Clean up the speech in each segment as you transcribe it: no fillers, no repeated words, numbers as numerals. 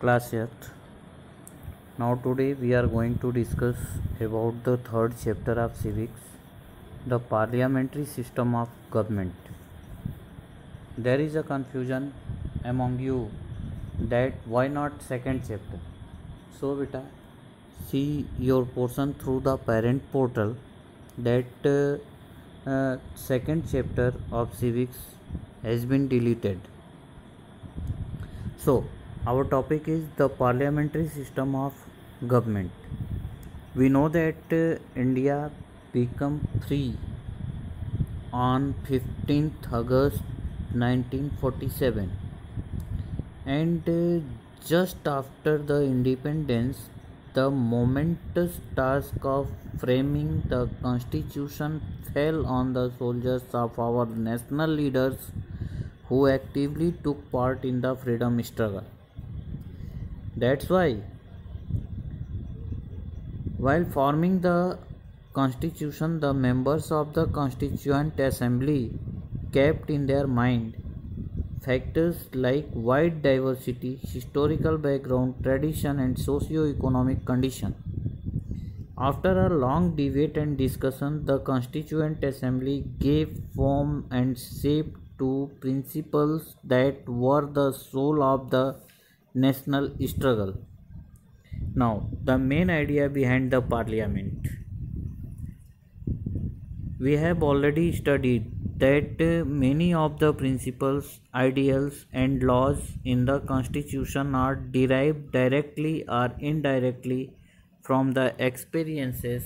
Class 8. Now today we are going to discuss about the third chapter of civics, the parliamentary system of government. There is a confusion among you that why not second chapter. So beta, see your portion through the parent portal that second chapter of civics has been deleted. So, our topic is the parliamentary system of government. We know that India became free on 15th August 1947, and just after the independence, the momentous task of framing the constitution fell on the shoulders of our national leaders who actively took part in the freedom struggle. That's why, while forming the constitution, the members of the Constituent Assembly kept in their mind factors like wide diversity, historical background, tradition, and socio-economic condition. After a long debate and discussion, the Constituent Assembly gave form and shape to principles that were the soul of the national struggle. Now, the main idea behind the parliament. We have already studied that many of the principles, ideals, and laws in the Constitution are derived directly or indirectly from the experiences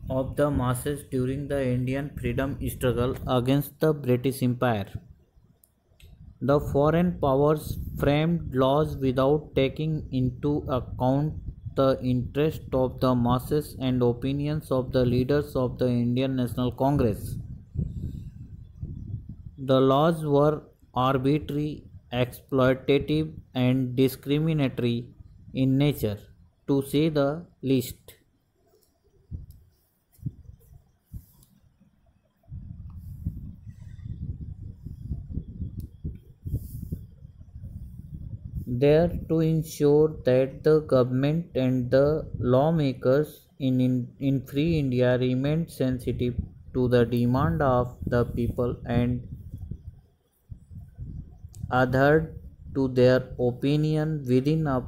of the masses during the Indian freedom struggle against the British Empire. The foreign powers framed laws without taking into account the interest of the masses and opinions of the leaders of the Indian National Congress. The laws were arbitrary, exploitative, and discriminatory in nature, to say the least. There to ensure that the government and the lawmakers in free India remained sensitive to the demand of the people and adhered to their opinion within a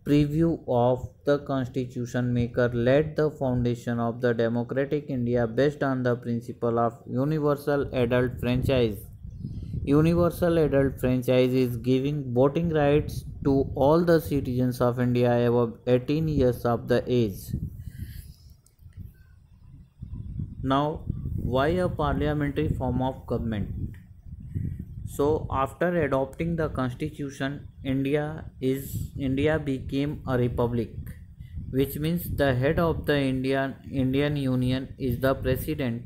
preview of the constitution maker laid the foundation of the democratic India based on the principle of universal adult franchise. Universal adult franchise is giving voting rights to all the citizens of India above 18 years of the age. Now, why a parliamentary form of government? So, after adopting the constitution, India became a republic, which means the head of the Indian Union is the president,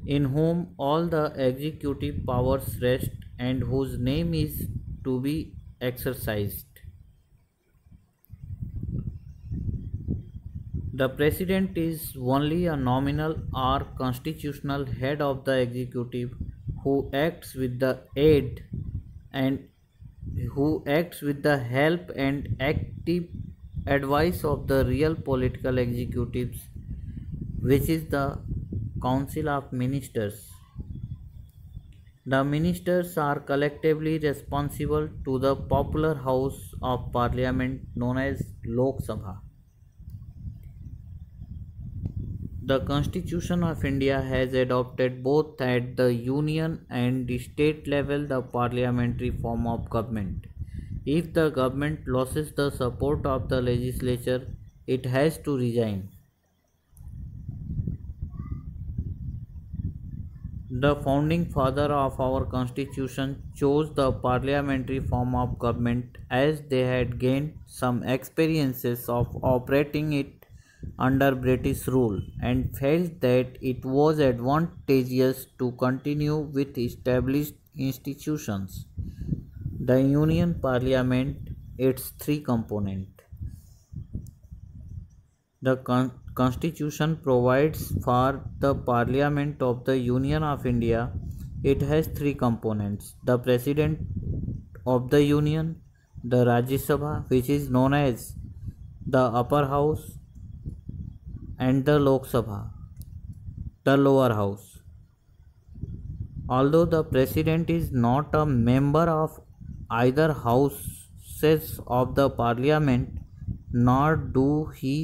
in whom all the executive powers rest and whose name is to be exercised. The president is only a nominal or constitutional head of the executive who acts with the aid and who acts with the help and active advice of the real political executives, which is the Council of Ministers. The ministers are collectively responsible to the popular house of parliament known as Lok Sabha. The Constitution of India has adopted both at the union and state level the parliamentary form of government. If the government loses the support of the legislature, it has to resign. The founding father of our constitution chose the parliamentary form of government as they had gained some experiences of operating it under British rule and felt that it was advantageous to continue with established institutions. The Union Parliament, its three components. The Constitution provides for the Parliament of the Union of India. It has three components: the President of the Union, the Rajya Sabha, which is known as the upper house, and the Lok Sabha, the lower house. Although the President is not a member of either houses of the Parliament, nor do she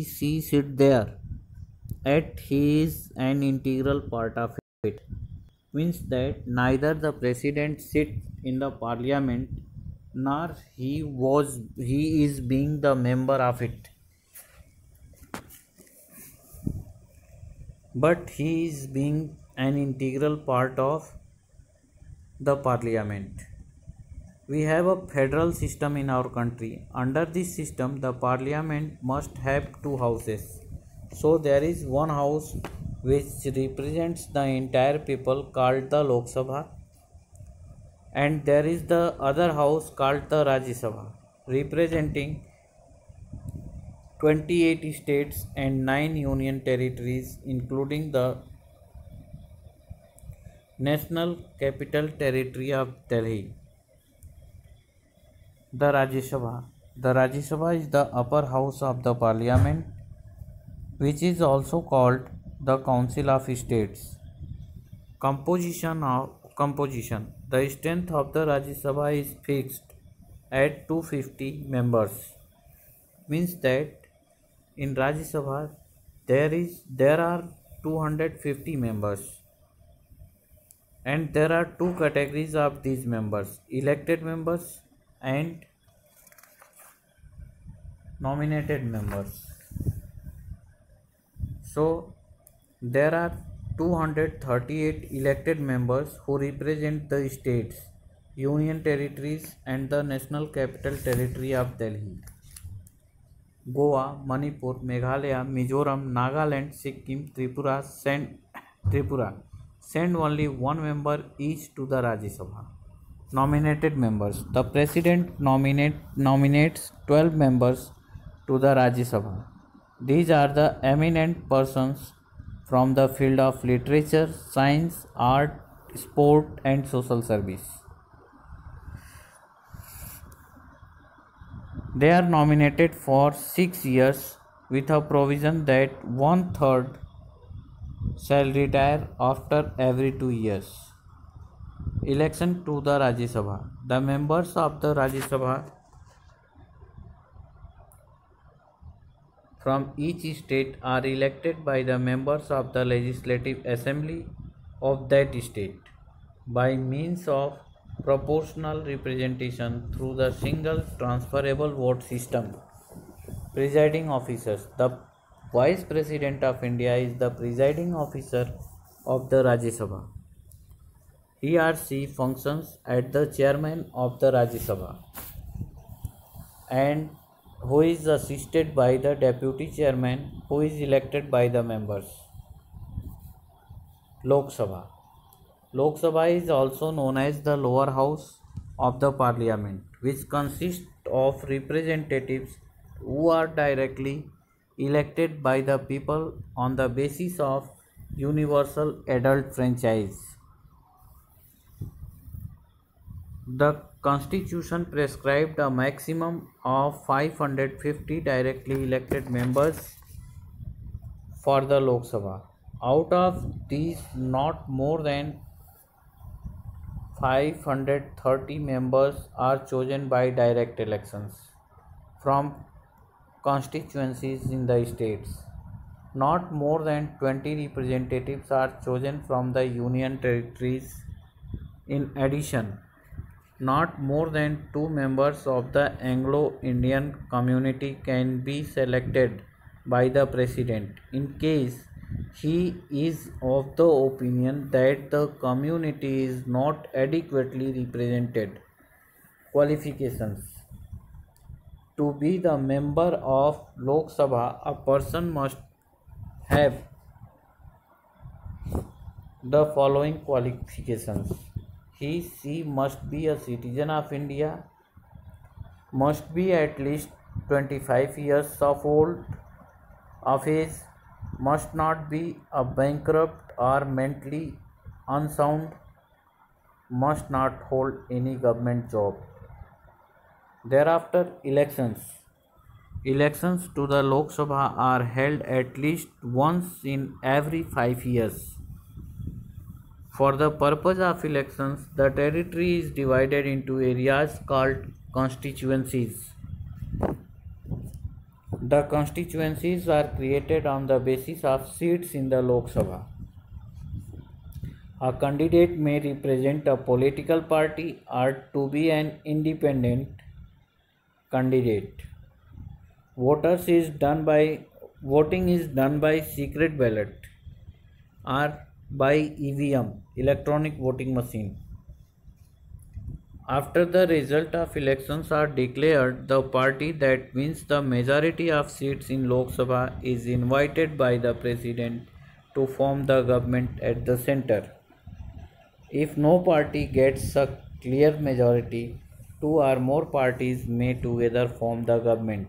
sit there, yet he is an integral part of it. Means that neither the President sits in the Parliament, nor he is being the member of it, but he is being an integral part of the Parliament. We have a federal system in our country. Under this system, the Parliament must have two houses. So there is one house which represents the entire people called the Lok Sabha, and there is the other house called the Rajya Sabha, representing 28 states and 9 union territories, including the National Capital Territory of Delhi. The Rajya Sabha. The Rajya Sabha is the upper house of the Parliament, which is also called the Council of States. Composition. The strength of the Rajya Sabha is fixed at 250 members. Means that in Rajya Sabha there are 250 members, and there are two categories of these members: elected members and nominated members. So there are 238 elected members who represent the states, union territories and the National Capital Territory of Delhi. Goa, Manipur, Meghalaya, Mizoram, Nagaland, Sikkim, Tripura send only one member each to the Rajya Sabha. Nominated members. The President nominates 12 members to the Rajya Sabha. These are the eminent persons from the field of literature, science, art, sport and social service. They are nominated for 6 years with a provision that 1/3 shall retire after every 2 years. Election to the Rajya Sabha. The members of the Rajya Sabha from each state are elected by the members of the Legislative Assembly of that state by means of proportional representation through the single transferable vote system. Presiding officers. The Vice President of India is the presiding officer of the Rajya Sabha. He or she functions as the chairman of the Rajya Sabha and who is assisted by the deputy chairman who is elected by the members. Lok Sabha. Lok Sabha is also known as the lower house of the Parliament, which consists of representatives who are directly elected by the people on the basis of universal adult franchise. The Constitution prescribed a maximum of 550 directly elected members for the Lok Sabha. Out of these, not more than 530 members are chosen by direct elections from constituencies in the states. Not more than 20 representatives are chosen from the union territories. In addition, not more than 2 members of the Anglo-Indian community can be selected by the President in case he is of the opinion that the community is not adequately represented. Qualifications. To be the member of Lok Sabha, a person must have the following qualifications. She must be a citizen of India, must be at least 25 years of age, must not be a bankrupt or mentally unsound, must not hold any government job. Thereafter, elections. Elections to the Lok Sabha are held at least once in every 5 years. For the purpose of elections, the territory is divided into areas called constituencies. The constituencies are created on the basis of seats in the Lok Sabha. A candidate may represent a political party or to be an independent candidate. Voting is done by secret ballot or by EVM, electronic voting machine. After the result of elections are declared, the party that wins the majority of seats in Lok Sabha is invited by the President to form the government at the center. If no party gets a clear majority, two or more parties may together form the government.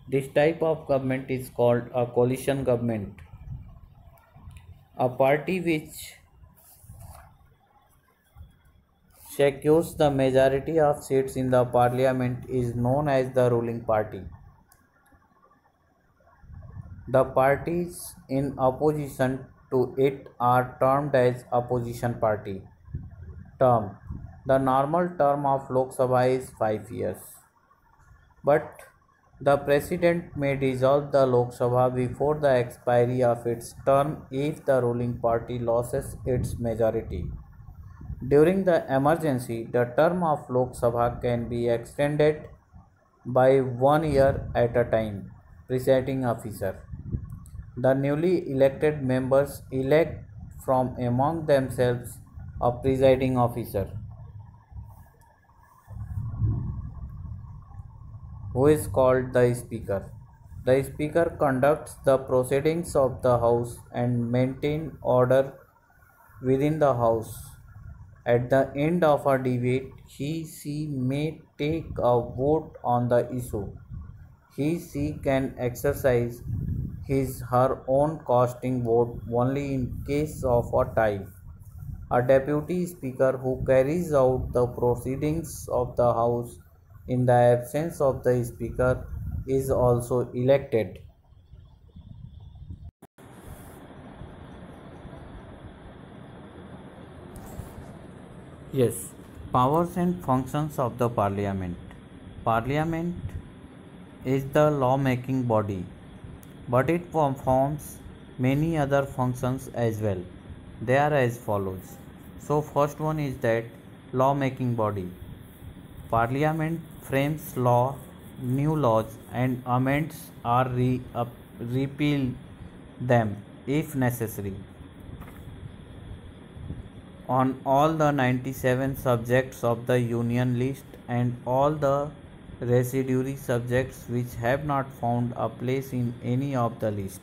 This type of government is called a coalition government. A party which secures the majority of seats in the parliament is known as the ruling party. The parties in opposition to it are termed as opposition party. Term. The normal term of Lok Sabha is 5 years. But the President may dissolve the Lok Sabha before the expiry of its term if the ruling party loses its majority. During the emergency, the term of Lok Sabha can be extended by 1 year at a time. Presiding officer. The newly elected members elect from among themselves a presiding officer, who is called the Speaker. The Speaker conducts the proceedings of the House and maintains order within the House. At the end of a debate, he/she may take a vote on the issue. He/she can exercise his/her own casting vote only in case of a tie. A deputy speaker who carries out the proceedings of the House in the absence of the speaker is also elected. Yes, powers and functions of the Parliament. Parliament is the lawmaking body, but it performs many other functions as well. They are as follows. So first one is that lawmaking body. Parliament frames law, new laws and amends or repeal them if necessary. On all the 97 subjects of the Union list and all the residuary subjects which have not found a place in any of the list.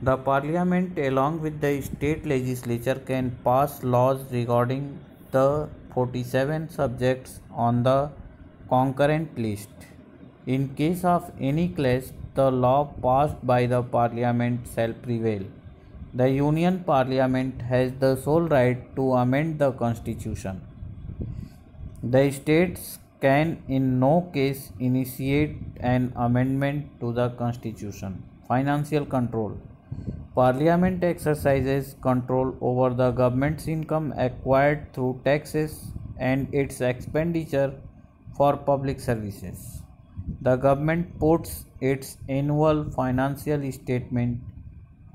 The Parliament, along with the state legislature, can pass laws regarding the 47 subjects on the concurrent list. In case of any clash, the law passed by the Parliament shall prevail. The Union Parliament has the sole right to amend the Constitution. The states can in no case initiate an amendment to the Constitution. Financial control. Parliament exercises control over the government's income acquired through taxes and its expenditure for public services. The government puts its annual financial statement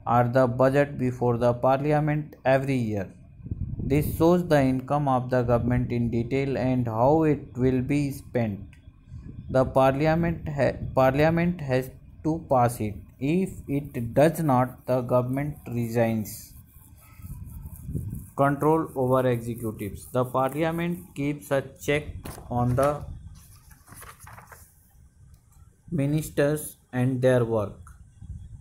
or the budget before the Parliament every year. This shows the income of the government in detail and how it will be spent. The Parliament has to pass it. If it does not, the government resigns. Control over executives. The Parliament keeps a check on the ministers and their work.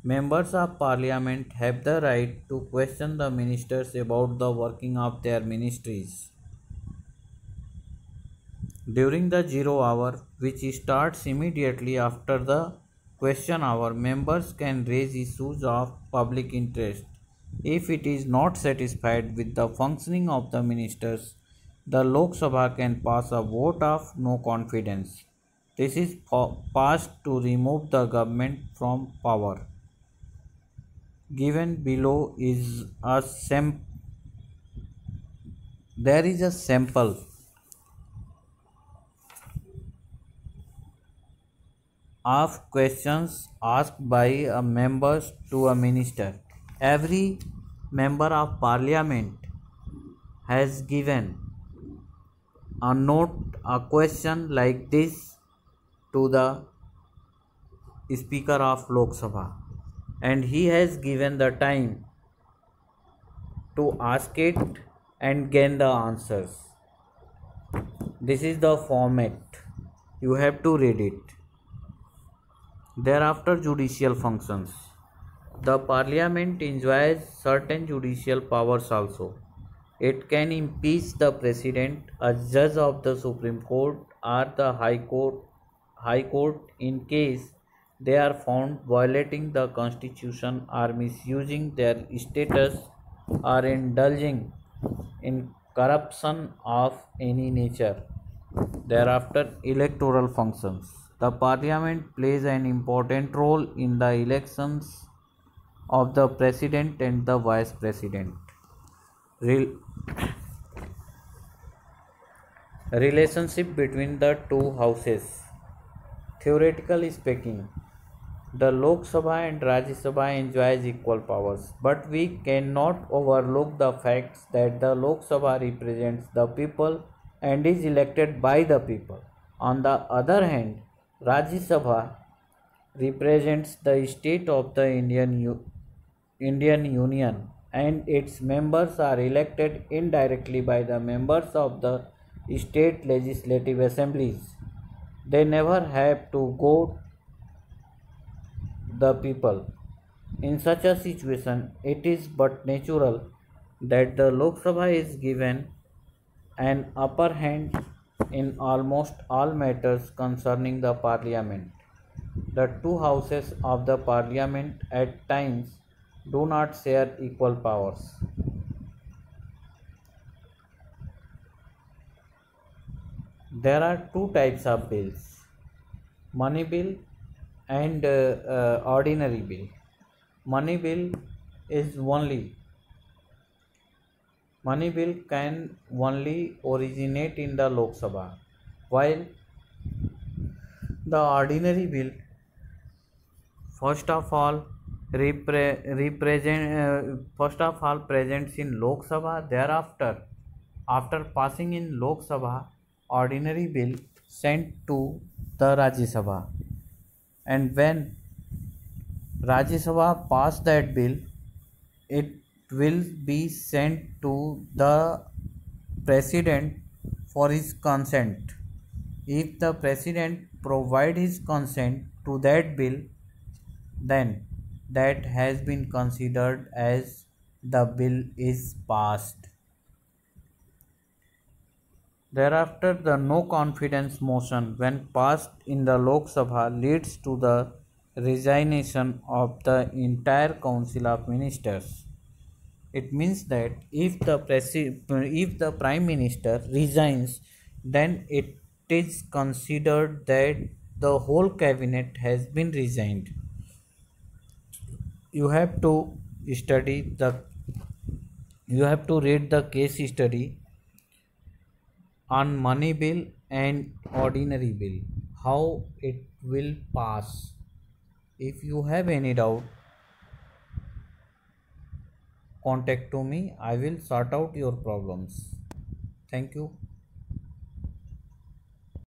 Members of Parliament have the right to question the ministers about the working of their ministries. During the 0 hour, which starts immediately after the question hour, members can raise issues of public interest. If it is not satisfied with the functioning of the ministers, the Lok Sabha can pass a vote of no confidence. This is passed to remove the government from power. Given below is a there is a sample of questions asked by a members to a minister. Every member of parliament has given a note a question like this to the speaker of Lok Sabha, and he has given the time to ask it and gain the answers. This is the format. You have to read it. Thereafter, judicial functions. The parliament enjoys certain judicial powers also. It can impeach the president, a judge of the Supreme Court or the High Court in case they are found violating the constitution or misusing their status or indulging in corruption of any nature. Thereafter, electoral functions. The parliament plays an important role in the elections of the president and the vice president. Relationship between the two houses. Theoretically speaking, the Lok Sabha and Rajya Sabha enjoys equal powers, but we cannot overlook the facts that the Lok Sabha represents the people and is elected by the people. On the other hand, Rajya Sabha represents the state of the Indian Union, and its members are elected indirectly by the members of the state legislative assemblies. They never have to go the people. In such a situation, it is but natural that the Lok Sabha is given an upper hand in almost all matters concerning the parliament. The two houses of the parliament at times do not share equal powers. There are two types of bills: money bill and ordinary bill. Money bill is only Money bill can only originate in the Lok Sabha, while the ordinary bill first of all presents in Lok Sabha. Thereafter, after passing in Lok Sabha, ordinary bill sent to the Rajya Sabha, and when Rajya Sabha pass that bill, it will be sent to the president for his consent. If the president provide his consent to that bill, then that has been considered as the bill is passed. Thereafter, the no confidence motion, when passed in the Lok Sabha, leads to the resignation of the entire Council of Ministers. It means that if the Prime Minister resigns, then it is considered that the whole cabinet has been resigned. You have to study the you have to read the case study on money bill and ordinary bill, how it will pass. If you have any doubt, contact to me. I will sort out your problems. Thank you.